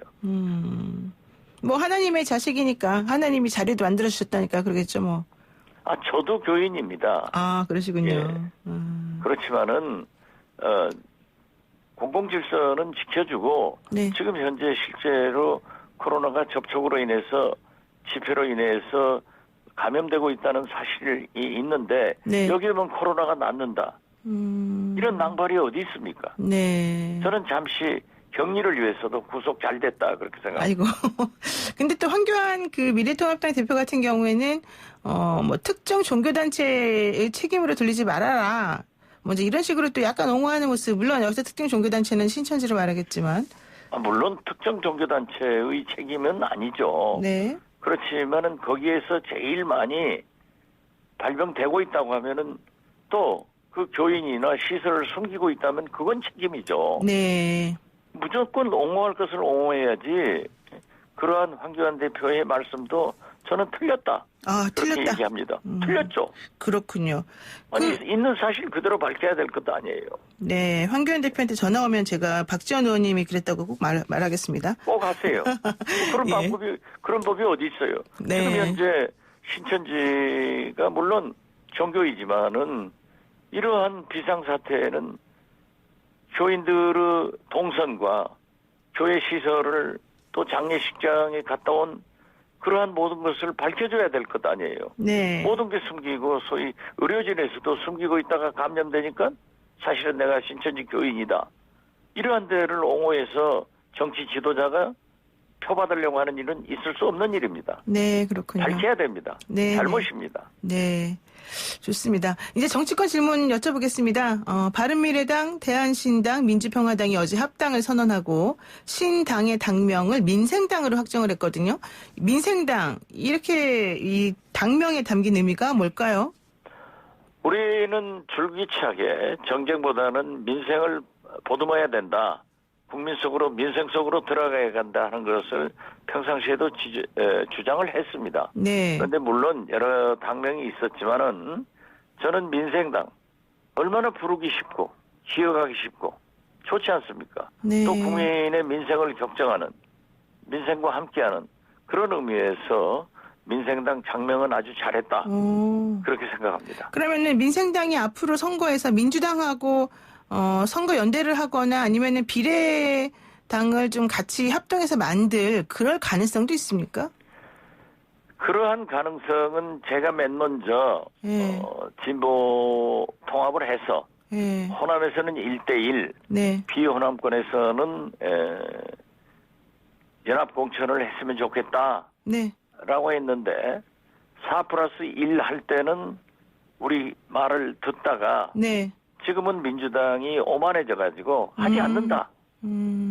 뭐 하나님의 자식이니까 하나님이 자리도 만들어 주셨다니까 그러겠죠 뭐. 저도 교인입니다. 그러시군요. 예. 그렇지만은 공공질서는 지켜주고 네. 지금 현재 실제로 코로나가 접촉으로 인해서 집회로 인해서 감염되고 있다는 사실이 있는데 네. 여기 오면 코로나가 낫는다. 이런 낭발이 어디 있습니까? 네. 저는 잠시 격리를 위해서도 구속 잘 됐다 그렇게 생각합니다. 아이고. 근데 또 황교안 미래통합당 대표 같은 경우에는 뭐 특정 종교단체의 책임으로 돌리지 말아라. 뭐 이제 이런 식으로 또 약간 옹호하는 모습. 물론 여기서 특정 종교단체는 신천지를 말하겠지만. 물론 특정 종교단체의 책임은 아니죠. 네. 그렇지만은 거기에서 제일 많이 발병되고 있다고 하면은 또 그 교인이나 시설을 숨기고 있다면 그건 책임이죠. 네. 무조건 옹호할 것을 옹호해야지. 그러한 황교안 대표의 말씀도 저는 틀렸다. 그렇게 틀렸다. 얘기합니다. 틀렸죠. 그렇군요. 아니 있는 사실 그대로 밝혀야 될 것도 아니에요. 네, 황교안 대표한테 전화 오면 제가 박지원 의원님이 그랬다고 꼭 말하겠습니다. 꼭 하세요. 그런 예. 그런 법이 어디 있어요? 네. 지금 현재 신천지가 물론 종교이지만은 이러한 비상사태에는 교인들의 동선과 교회 시설을 또 장례식장에 갔다 온 그러한 모든 것을 밝혀줘야 될 것 아니에요. 네. 모든 게 숨기고 소위 의료진에서도 숨기고 있다가 감염되니까 사실은 내가 신천지 교인이다. 이러한 데를 옹호해서 정치 지도자가 표받으려고 하는 일은 있을 수 없는 일입니다. 네, 그렇군요. 밝혀야 됩니다. 네, 잘못입니다. 네. 좋습니다. 이제 정치권 질문 여쭤보겠습니다. 바른미래당, 대한신당, 민주평화당이 어제 합당을 선언하고 신당의 당명을 민생당으로 확정을 했거든요. 민생당, 이렇게 이 당명에 담긴 의미가 뭘까요? 우리는 줄기차게 정쟁보다는 민생을 보듬어야 된다. 국민 속으로 민생 속으로 들어가야 한다 하는 것을 평상시에도 주장을 했습니다. 네. 그런데 물론 여러 당명이 있었지만은 저는 민생당 얼마나 부르기 쉽고 기억하기 쉽고 좋지 않습니까? 네. 또 국민의 민생을 걱정하는 민생과 함께하는 그런 의미에서 민생당 장명은 아주 잘했다. 그렇게 생각합니다. 그러면은 민생당이 앞으로 선거에서 민주당하고 선거 연대를 하거나 아니면은 비례당을 좀 같이 합동해서 만들 그럴 가능성도 있습니까? 그러한 가능성은 제가 맨 먼저 네. 진보 통합을 해서 네. 호남에서는 1대1, 네. 비호남권에서는 연합 공천을 했으면 좋겠다라고 네. 했는데 4+1 할 때는 우리 말을 듣다가 네. 지금은 민주당이 오만해져 가지고 하지 않는다.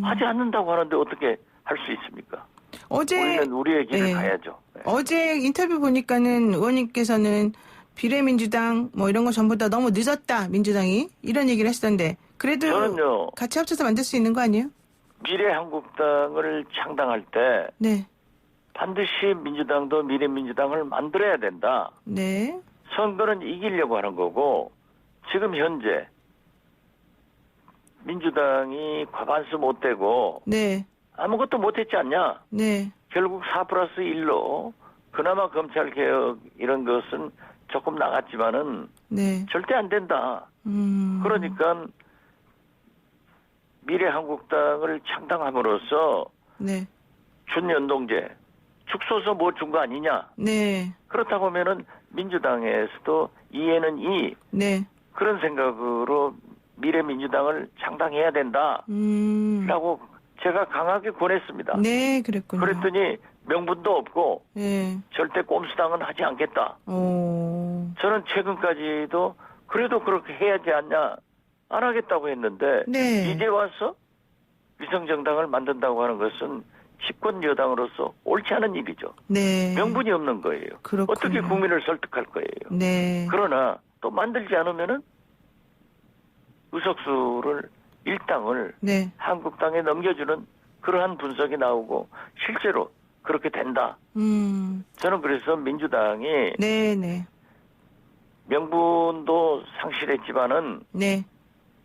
하지 않는다고 하는데 어떻게 할 수 있습니까? 어제 우리는 우리의 길을 네. 가야죠. 네. 어제 인터뷰 보니까는 의원님께서는 비례민주당 뭐 이런 거 전부 다 너무 늦었다 민주당이 이런 얘기를 했었는데 그래도 저는요. 같이 합쳐서 만들 수 있는 거 아니에요? 미래한국당을 창당할 때 네, 반드시 민주당도 미래민주당을 만들어야 된다. 네, 선거는 이기려고 하는 거고 지금 현재 민주당이 과반수 못 되고 네, 아무것도 못했지 않냐. 네, 결국 4+1로 그나마 검찰개혁 이런 것은 조금 나갔지만은 네. 절대 안 된다. 그러니까 미래한국당을 창당함으로써 네, 준연동제 축소서 뭐 준 거 아니냐. 네, 그렇다고 하면은 민주당에서도 이에는 이 네, 그런 생각으로 미래민주당을 창당해야 된다라고 제가 강하게 권했습니다. 네, 그랬군요. 그랬더니 명분도 없고 네, 절대 꼼수당은 하지 않겠다. 오, 저는 최근까지도 그래도 그렇게 해야지 않냐 안 하겠다고 했는데 네. 이제 와서 위성정당을 만든다고 하는 것은 집권 여당으로서 옳지 않은 일이죠. 네, 명분이 없는 거예요. 그렇군요. 어떻게 국민을 설득할 거예요. 네, 그러나 또 만들지 않으면은 의석수를 일당을 네, 한국당에 넘겨주는 그러한 분석이 나오고 실제로 그렇게 된다. 저는 그래서 민주당이 네, 네, 명분도 상실했지만은 네,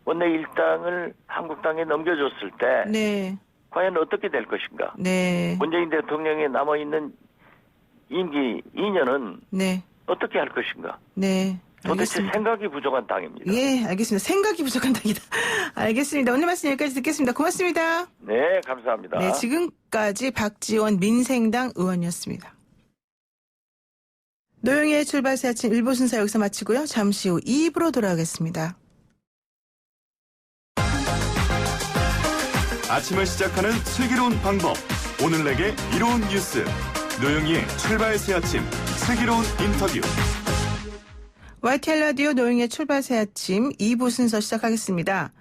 원내 일당을 한국당에 넘겨줬을 때 네, 과연 어떻게 될 것인가. 네, 문재인 대통령이 남아있는 임기 2년은 네, 어떻게 할 것인가. 네. 도대체 알겠습니다. 생각이 부족한 당입니다. 예, 알겠습니다. 생각이 부족한 당이다. 알겠습니다. 오늘 말씀 여기까지 듣겠습니다. 고맙습니다. 네, 감사합니다. 네, 지금까지 박지원 민생당 의원이었습니다. 노영희의 출발새 아침 1부 순서 여기서 마치고요. 잠시 후 2부로 돌아오겠습니다. 아침을 시작하는 슬기로운 방법. 오늘 내게 이로운 뉴스. 노영희의 출발 새 아침 슬기로운 인터뷰. YTN 라디오 노영희의 출발새 아침 2부 순서 시작하겠습니다.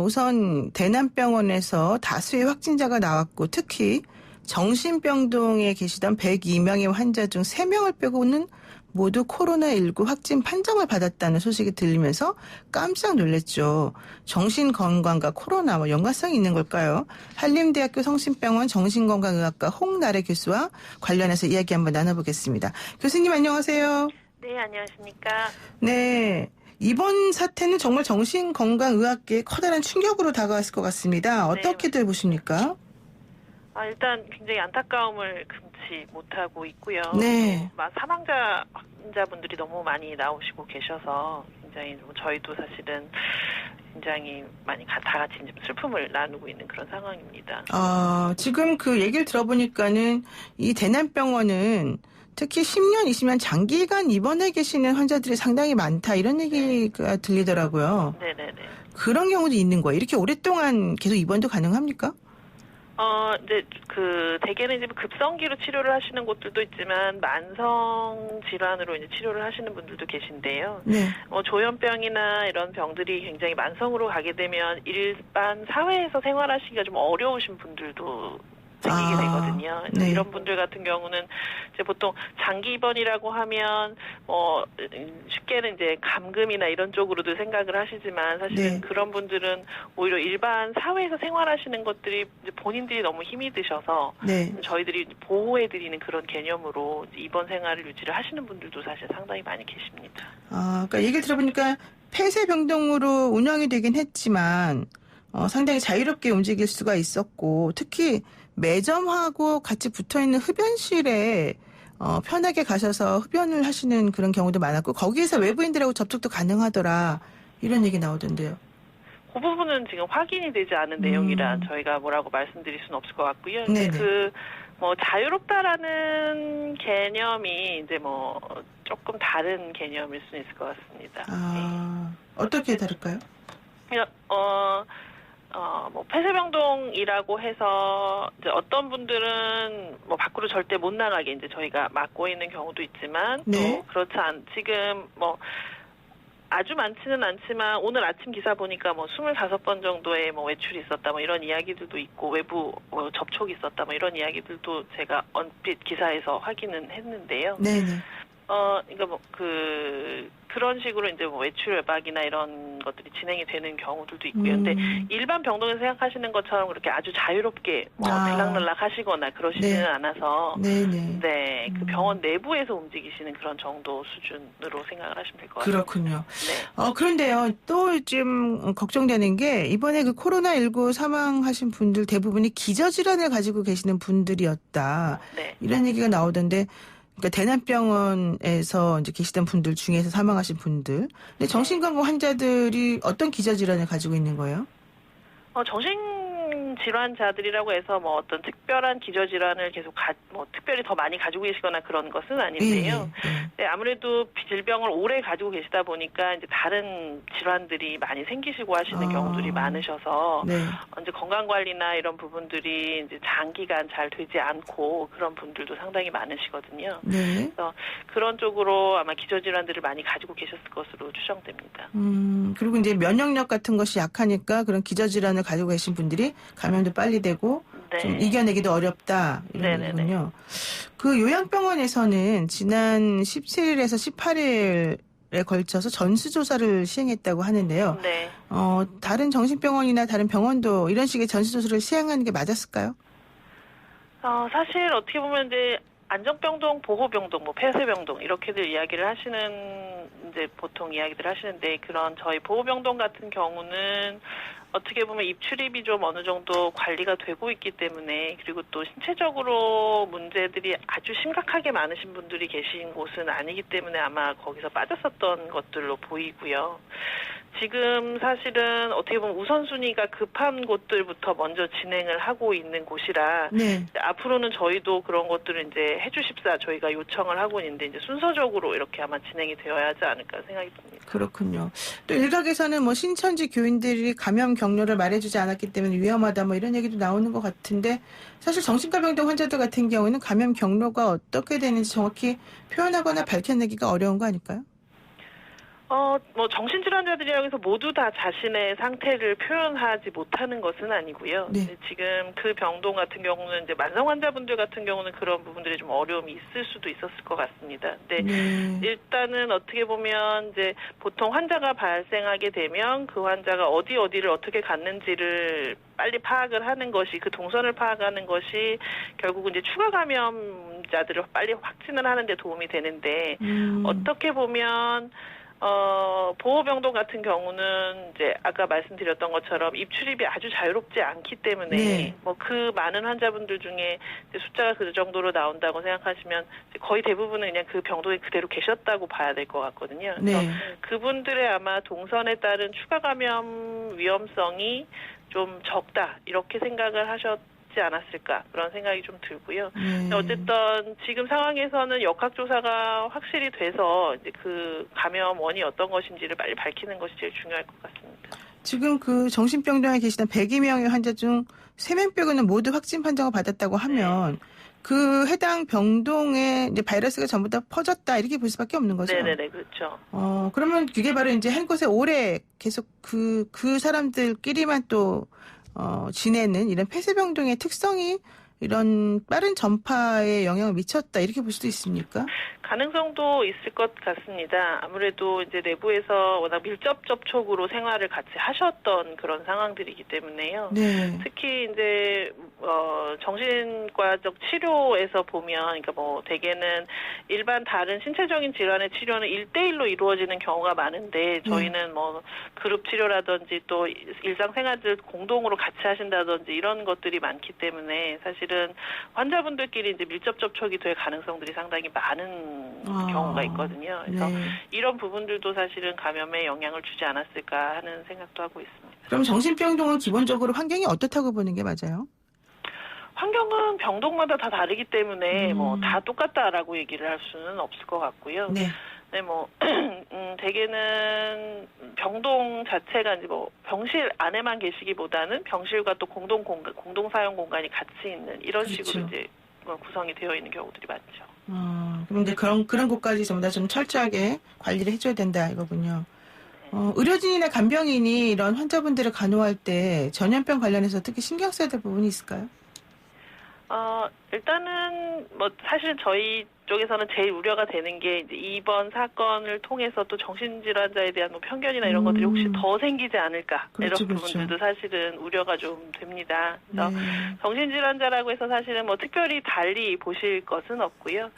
우선 대남병원에서 다수의 확진자가 나왔고 특히 정신병동에 계시던 102명의 환자 중 3명을 빼고는 모두 코로나19 확진 판정을 받았다는 소식이 들리면서 깜짝 놀랐죠. 정신건강과 코로나와 연관성이 있는 걸까요? 한림대학교 성심병원 정신건강의학과 홍나래 교수와 관련해서 이야기 한번 나눠보겠습니다. 교수님 안녕하세요. 네, 안녕하십니까. 네. 이번 사태는 정말 정신건강의학계에 커다란 충격으로 다가왔을 것 같습니다. 어떻게들 보십니까? 일단 굉장히 안타까움을 금치 못하고 있고요. 네. 사망자 환자분들이 너무 많이 나오시고 계셔서 굉장히 저희도 사실은 굉장히 많이 다 같이 이제 슬픔을 나누고 있는 그런 상황입니다. 지금 그 얘기를 들어보니까는 이 대남병원은 특히 10년, 20년 장기간 입원해 계시는 환자들이 상당히 많다 이런 얘기가 들리더라고요. 네네네. 그런 경우도 있는 거예요. 이렇게 오랫동안 계속 입원도 가능합니까? 이제 대개는 이제 급성기로 치료를 하시는 곳들도 있지만 만성 질환으로 이제 치료를 하시는 분들도 계신데요. 네. 조현병이나 이런 병들이 굉장히 만성으로 가게 되면 일반 사회에서 생활하시기가 좀 어려우신 분들도 생기게 되거든요. 네. 이런 분들 같은 경우는 이제 보통 장기 입원이라고 하면 쉽게는 이제 감금이나 이런 쪽으로도 생각을 하시지만 사실은 네. 그런 분들은 오히려 일반 사회에서 생활하시는 것들이 이제 본인들이 너무 힘이 드셔서 네. 저희들이 보호해드리는 그런 개념으로 입원 생활을 유지를 하시는 분들도 사실 상당히 많이 계십니다. 그러니까 얘기를 들어보니까 폐쇄병동으로 운영이 되긴 했지만 상당히 자유롭게 움직일 수가 있었고 특히 매점하고 같이 붙어있는 흡연실에 편하게 가셔서 흡연을 하시는 그런 경우도 많았고 거기에서 외부인들하고 접촉도 가능하더라 이런 얘기 나오던데요. 그 부분은 지금 확인이 되지 않은 내용이라 저희가 뭐라고 말씀드릴 수는 없을 것 같고요. 네네. 자유롭다라는 개념이 이제 조금 다른 개념일 수는 있을 것 같습니다. 어떻게 다를까요? 폐쇄병동이라고 해서 이제 어떤 분들은 밖으로 절대 못 나가게 이제 저희가 막고 있는 경우도 있지만 네. 또 지금 아주 많지는 않지만 오늘 아침 기사 보니까 25번 정도의 외출이 있었다 이런 이야기들도 있고 외부 접촉이 있었다 이런 이야기들도 제가 얼핏 기사에서 확인은 했는데요. 네네. 그러니까 그런 식으로 이제 외출 외박이나 이런 것들이 진행이 되는 경우들도 있고요. 근데 일반 병동에서 생각하시는 것처럼 그렇게 아주 자유롭게 들락날락 하시거나 그러시지는 네. 않아서 네네. 네, 그 병원 내부에서 움직이시는 그런 정도 수준으로 생각을 하시면 될 것 같습니다. 그렇군요. 네. 그런데요, 또 좀 걱정되는 게 이번에 그 코로나19 사망하신 분들 대부분이 기저질환을 가지고 계시는 분들이었다. 네. 이런 얘기가 나오던데, 그러니까 대남병원에서 이제 계시던 분들 중에서 사망하신 분들. 근데 정신건강 환자들이 어떤 기저질환을 가지고 있는 거예요? 정신질환자들이라고 해서 어떤 특별한 기저질환을 계속 특별히 더 많이 가지고 계시거나 그런 것은 아닌데요. 네, 아무래도 질병을 오래 가지고 계시다 보니까 이제 다른 질환들이 많이 생기시고 하시는 경우들이 많으셔서 네. 이제 건강 관리나 이런 부분들이 이제 장기간 잘 되지 않고 그런 분들도 상당히 많으시거든요. 네. 그래서 그런 쪽으로 아마 기저질환들을 많이 가지고 계셨을 것으로 추정됩니다. 그리고 이제 면역력 같은 것이 약하니까 그런 기저질환을 가지고 계신 분들이 감염도 빨리 되고 네. 좀 이겨내기도 어렵다 이런 거군요. 그 요양병원에서는 지난 17일에서 18일에 걸쳐서 전수조사를 시행했다고 하는데요. 네. 다른 정신병원이나 다른 병원도 이런 식의 전수조사를 시행하는 게 맞았을까요? 사실 어떻게 보면 이제 안정병동, 보호병동, 폐쇄병동 이렇게들 이야기를 하시는 이제 보통 이야기들 하시는데 그런 저희 보호병동 같은 경우는 어떻게 보면 입출입이 좀 어느 정도 관리가 되고 있기 때문에 그리고 또 신체적으로 문제들이 아주 심각하게 많으신 분들이 계신 곳은 아니기 때문에 아마 거기서 빠졌었던 것들로 보이고요. 지금 사실은 어떻게 보면 우선순위가 급한 곳들부터 먼저 진행을 하고 있는 곳이라 네. 앞으로는 저희도 그런 것들을 이제 해주십사 저희가 요청을 하고 있는데 이제 순서적으로 이렇게 아마 진행이 되어야 하지 않을까 생각이 듭니다. 그렇군요. 또 일각에서는 신천지 교인들이 감염 경로를 말해주지 않았기 때문에 위험하다 이런 얘기도 나오는 것 같은데 사실 정신과 병동 환자들 같은 경우는 감염 경로가 어떻게 되는지 정확히 표현하거나 밝혀내기가 어려운 거 아닐까요? 정신질환자들이라고 해서 모두 다 자신의 상태를 표현하지 못하는 것은 아니고요. 네. 지금 그 병동 같은 경우는 이제 만성 환자분들 같은 경우는 그런 부분들이 좀 어려움이 있을 수도 있었을 것 같습니다. 근데 일단은 어떻게 보면 이제 보통 환자가 발생하게 되면 그 환자가 어디를 어떻게 갔는지를 빨리 파악을 하는 것이 그 동선을 파악하는 것이 결국은 이제 추가 감염자들을 빨리 확진을 하는 데 도움이 되는데 어떻게 보면 보호병동 같은 경우는 이제 아까 말씀드렸던 것처럼 입출입이 아주 자유롭지 않기 때문에 네. 그 많은 환자분들 중에 이제 숫자가 그 정도로 나온다고 생각하시면 거의 대부분은 그냥 그 병동에 그대로 계셨다고 봐야 될 것 같거든요. 그래서 네. 그분들의 아마 동선에 따른 추가 감염 위험성이 좀 적다 이렇게 생각을 하셨지 않았을까 그런 생각이 좀 들고요. 어쨌든 지금 상황에서는 역학조사가 확실히 돼서 이제 그 감염원이 어떤 것인지를 빨리 밝히는 것이 제일 중요할 것 같습니다. 지금 그 정신병동에 계시던 102 명의 환자 중 3명 빼고는 모두 확진 판정을 받았다고 하면 그 해당 병동에 이제 바이러스가 전부 다 퍼졌다 이렇게 볼 수밖에 없는 거죠. 네네네, 그렇죠. 그러면 그게 바로 이제 한 곳에 오래 계속 그 사람들끼리만 또 지내는 이런 폐쇄병동의 특성이 이런 빠른 전파에 영향을 미쳤다 이렇게 볼 수도 있습니까? 가능성도 있을 것 같습니다. 아무래도 이제 내부에서 워낙 밀접 접촉으로 생활을 같이 하셨던 그런 상황들이기 때문에요. 네. 특히 이제 정신과적 치료에서 보면, 그러니까 뭐 대개는 일반 다른 신체적인 질환의 치료는 1대1로 이루어지는 경우가 많은데 저희는 뭐 그룹 치료라든지 또 일상생활을 공동으로 같이 하신다든지 이런 것들이 많기 때문에 사실은 환자분들끼리 이제 밀접 접촉이 될 가능성들이 상당히 많은 경우가 있거든요. 그래서 이런 부분들도 사실은 감염에 영향을 주지 않았을까 하는 생각도 하고 있습니다. 그럼 정신병동은 기본적으로 환경이 어떻다고 보는 게 맞아요? 환경은 병동마다 다 다르기 때문에 뭐 다 똑같다라고 얘기를 할 수는 없을 것 같고요. 네. 네, 뭐 대개는 병동 자체가 이제 뭐 병실 안에만 계시기보다는 병실과 또 공동 사용 공간이 같이 있는 이런 그렇죠. 식으로 이제 구성이 되어 있는 경우들이 많죠. 그럼 이제 그런 곳까지 전부 다 좀 철저하게 관리를 해줘야 된다 이거군요. 의료진이나 간병인이 이런 환자분들을 간호할 때 전염병 관련해서 특히 신경 써야 될 부분이 있을까요? 일단은 뭐 사실 저희 쪽에서는 제일 우려가 되는 게 이제 이번 사건을 통해서 또 정신질환자에 대한 뭐 편견이나 이런 것들이 혹시 더 생기지 않을까 그렇죠, 이런 그렇죠. 부분들도 사실은 우려가 좀 됩니다. 그래서 네. 정신질환자라고 해서 사실은 뭐 특별히 달리 보실 것은 없고요.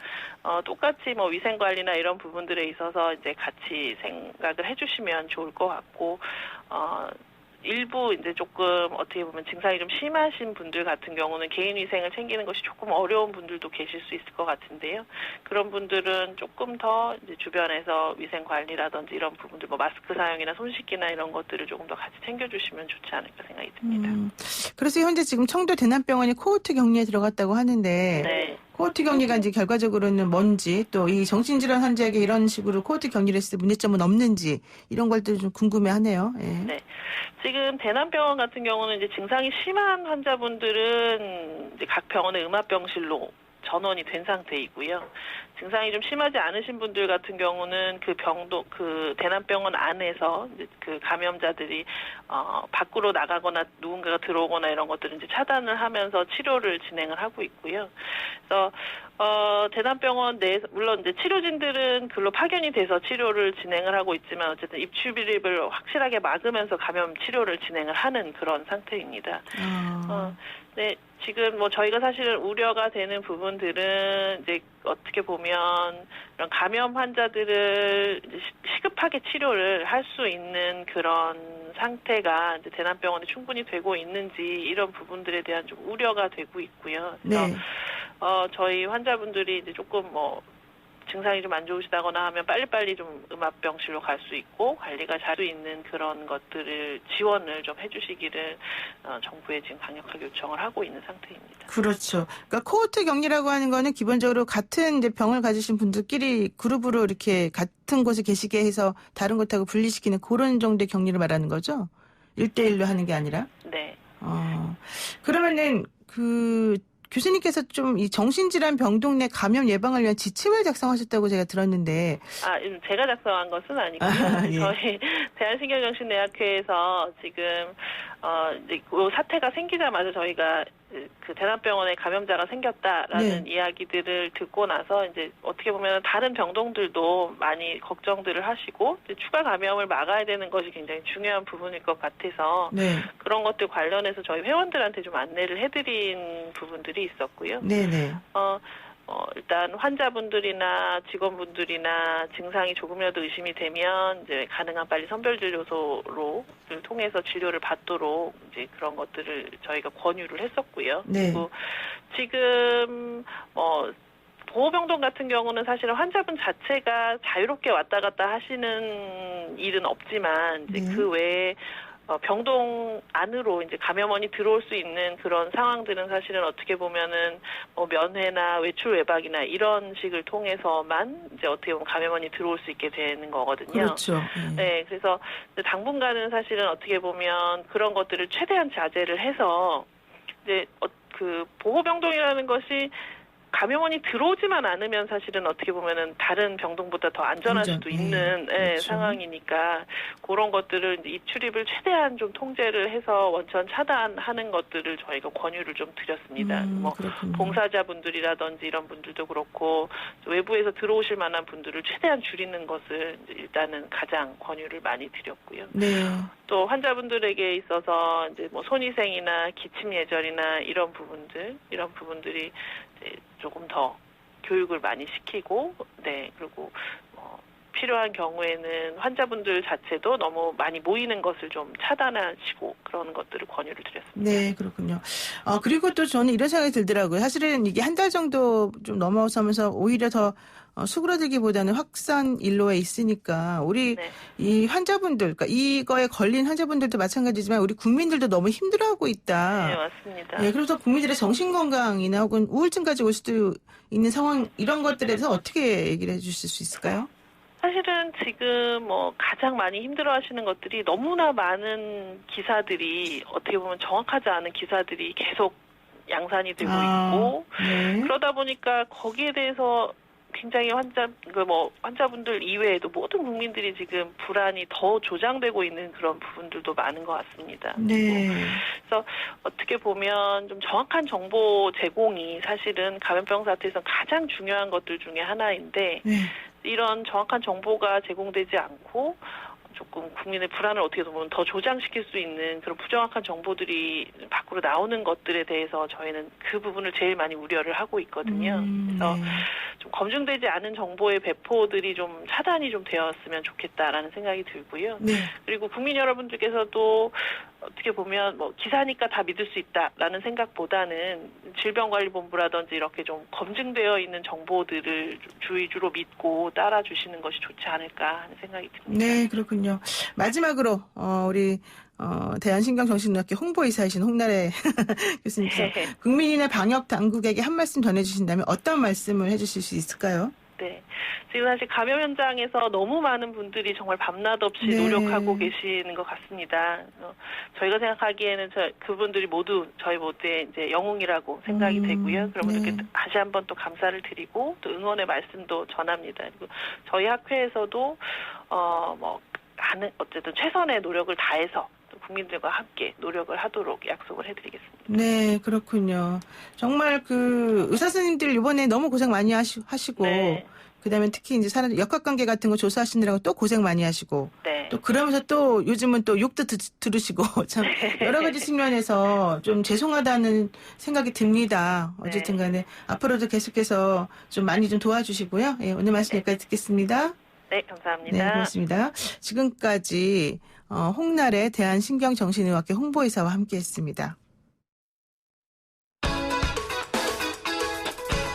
똑같이 뭐 위생관리나 이런 부분들에 있어서 이제 같이 생각을 해주시면 좋을 것 같고, 일부 이제 조금 어떻게 보면 증상이 좀 심하신 분들 같은 경우는 개인 위생을 챙기는 것이 조금 어려운 분들도 계실 수 있을 것 같은데요. 그런 분들은 조금 더 이제 주변에서 위생 관리라든지 이런 부분들, 뭐 마스크 사용이나 손 씻기나 이런 것들을 조금 더 같이 챙겨주시면 좋지 않을까 생각이 듭니다. 그래서 현재 지금 청도 대남병원이 코호트 격리에 들어갔다고 하는데 네. 코호트 격리가 이제 결과적으로는 뭔지 또 이 정신질환 환자에게 이런 식으로 코호트 격리를 했을 때 문제점은 없는지 이런 것들 좀 궁금해하네요. 예. 네. 지금 대남병원 같은 경우는 이제 증상이 심한 환자분들은 이제 각 병원의 음압병실로 전원이 된 상태이고요. 증상이 좀 심하지 않으신 분들 같은 경우는 그 대남병원 안에서 이제 그 감염자들이 밖으로 나가거나 누군가가 들어오거나 이런 것들을 이제 차단을 하면서 치료를 진행을 하고 있고요. 그래서 대남병원 내에서 물론 이제 치료진들은 글로 파견이 돼서 치료를 진행을 하고 있지만 어쨌든 입출입을 확실하게 막으면서 감염 치료를 진행을 하는 그런 상태입니다. 네, 지금 뭐 저희가 사실은 우려가 되는 부분들은 이제 어떻게 보면 이런 감염 환자들을 시급하게 치료를 할 수 있는 그런 상태가 이제 대남병원에 충분히 되고 있는지 이런 부분들에 대한 좀 우려가 되고 있고요. 그래서 네. 저희 환자분들이 이제 조금 뭐 증상이 좀 안 좋으시다거나 하면 빨리빨리 좀 음압병실로 갈 수 있고 관리가 잘 수 있는 그런 것들을 지원을 좀 해주시기를 정부에 지금 강력하게 요청을 하고 있는 상태입니다. 그렇죠. 그러니까 코호트 격리라고 하는 거는 기본적으로 같은 이제 병을 가지신 분들끼리 그룹으로 이렇게 같은 곳에 계시게 해서 다른 곳하고 분리시키는 그런 정도의 격리를 말하는 거죠? 1대1로 하는 게 아니라? 네. 그러면은 교수님께서 좀 이 정신질환 병동 내 감염 예방을 위한 지침을 작성하셨다고 제가 들었는데. 제가 작성한 것은 아니고요. 예. 저희 대한신경정신의학회에서 지금 이제 이 사태가 생기자마자 저희가 그 대남병원에 감염자가 생겼다라는 이야기들을 듣고 나서 이제 어떻게 보면 다른 병동들도 많이 걱정들을 하시고 이제 추가 감염을 막아야 되는 것이 굉장히 중요한 부분일 것 같아서 그런 것들 관련해서 저희 회원들한테 좀 안내를 해드린 부분들이 있었고요. 네네. 일단 환자분들이나 직원분들이나 증상이 조금이라도 의심이 되면 이제 가능한 빨리 선별진료소를 통해서 진료를 받도록 이제 그런 것들을 저희가 권유를 했었고요. 네. 그리고 지금 보호병동 같은 경우는 사실은 환자분 자체가 자유롭게 왔다 갔다 하시는 일은 없지만 이제 그 외에 병동 안으로 이제 감염원이 들어올 수 있는 그런 상황들은 사실은 어떻게 보면은 뭐 면회나 외출 외박이나 이런 식을 통해서만 이제 어떻게 보면 감염원이 들어올 수 있게 되는 거거든요. 그렇죠. 네, 그래서 당분간은 사실은 어떻게 보면 그런 것들을 최대한 자제를 해서 이제 그 보호병동이라는 것이 감염원이 들어오지만 않으면 사실은 어떻게 보면은 다른 병동보다 더 안전할 수도 있는 그렇죠. 상황이니까 그런 것들을 이제 입출입을 최대한 좀 통제를 해서 원천 차단하는 것들을 저희가 권유를 좀 드렸습니다. 뭐 그렇군요. 봉사자분들이라든지 이런 분들도 그렇고 외부에서 들어오실 만한 분들을 최대한 줄이는 것을 이제 일단은 가장 권유를 많이 드렸고요. 네. 또 환자분들에게 있어서 이제 뭐 손위생이나 기침 예절이나 이런 부분들이 이제 조금 더 교육을 많이 시키고, 네, 그리고 필요한 경우에는 환자분들 자체도 너무 많이 모이는 것을 좀 차단하시고 그런 것들을 권유를 드렸습니다. 네, 그렇군요. 그리고 또 저는 이런 생각이 들더라고요. 사실은 이게 한 달 정도 좀 넘어서면서 오히려 더 수그러들기보다는 확산 일로에 있으니까 우리 네. 이 환자분들, 그러니까 이거에 걸린 환자분들도 마찬가지지만 우리 국민들도 너무 힘들어하고 있다. 네, 맞습니다. 네, 그래서 국민들의 정신건강이나 혹은 우울증까지 올 수도 있는 상황, 이런 것들에 대해서 어떻게 얘기를 해주실 수 있을까요? 사실은 지금 뭐 가장 많이 힘들어하시는 것들이 너무나 많은 기사들이 어떻게 보면 정확하지 않은 기사들이 계속 양산이 되고 있고 네. 그러다 보니까 거기에 대해서 굉장히 환자분들 이외에도 모든 국민들이 지금 불안이 더 조장되고 있는 그런 부분들도 많은 것 같습니다. 네. 그래서 어떻게 보면 좀 정확한 정보 제공이 사실은 감염병 사태에서 가장 중요한 것들 중에 하나인데 네. 이런 정확한 정보가 제공되지 않고 조금 국민의 불안을 어떻게 보면 더 조장시킬 수 있는 그런 부정확한 정보들이 밖으로 나오는 것들에 대해서 저희는 그 부분을 제일 많이 우려를 하고 있거든요. 그래서 네. 좀 검증되지 않은 정보의 배포들이 좀 차단이 좀 되었으면 좋겠다라는 생각이 들고요. 네. 그리고 국민 여러분들께서도 어떻게 보면 뭐 기사니까 다 믿을 수 있다라는 생각보다는 질병관리본부라든지 이렇게 좀 검증되어 있는 정보들을 주의주로 믿고 따라주시는 것이 좋지 않을까 하는 생각이 듭니다. 네, 그렇군요. 마지막으로 우리 대한신경정신의학회 홍보이사이신 홍나래 교수님께서 국민이나 방역 당국에게 한 말씀 전해주신다면 어떤 말씀을 해주실 수 있을까요? 네. 지금 사실 감염 현장에서 너무 많은 분들이 정말 밤낮 없이 네. 노력하고 계시는 것 같습니다. 저희가 생각하기에는 그분들이 모두 저희 모두의 이제 영웅이라고 생각이 되고요. 그럼 네. 이렇게 다시 한번 또 감사를 드리고 또 응원의 말씀도 전합니다. 그리고 저희 학회에서도 어쨌든 최선의 노력을 다해서 국민들과 함께 노력을 하도록 약속을 해드리겠습니다. 네, 그렇군요. 정말 그 의사 선생님들 이번에 너무 고생 많이 하시고, 네. 그다음에 특히 이제 사람 역학관계 같은 거 조사하시느라고 또 고생 많이 하시고, 네. 또 그러면서 또 요즘은 또 욕도 들으시고 참 여러 가지 측면에서 좀 죄송하다는 생각이 듭니다. 어쨌든 간에 앞으로도 계속해서 좀 많이 좀 도와주시고요. 예, 오늘 말씀 여기까지 듣겠습니다. 네, 감사합니다. 네, 고맙습니다. 지금까지 홍나래 대한신경정신의학회 홍보이사와 함께했습니다.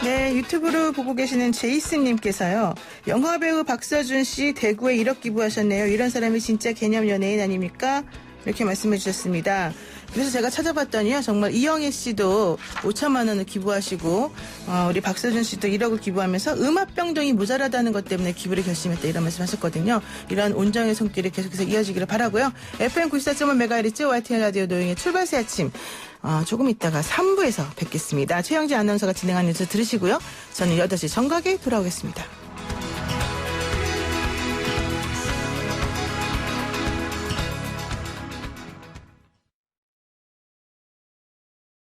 네, 유튜브로 보고 계시는 제이슨님께서요. 영화배우 박서준 씨 대구에 1억 기부하셨네요. 이런 사람이 진짜 개념 연예인 아닙니까? 이렇게 말씀해 주셨습니다. 그래서 제가 찾아봤더니요. 정말 이영애 씨도 5천만 원을 기부하시고 우리 박서준 씨도 1억을 기부하면서 음압병동이 모자라다는 것 때문에 기부를 결심했다 이런 말씀하셨거든요. 이런 온정의 손길이 계속해서 이어지기를 바라고요. FM 94.1MHz YTN 라디오 노영의 출발새 아침 조금 있다가 3부에서 뵙겠습니다. 최영지 아나운서가 진행하는 뉴스 들으시고요. 저는 8시 정각에 돌아오겠습니다.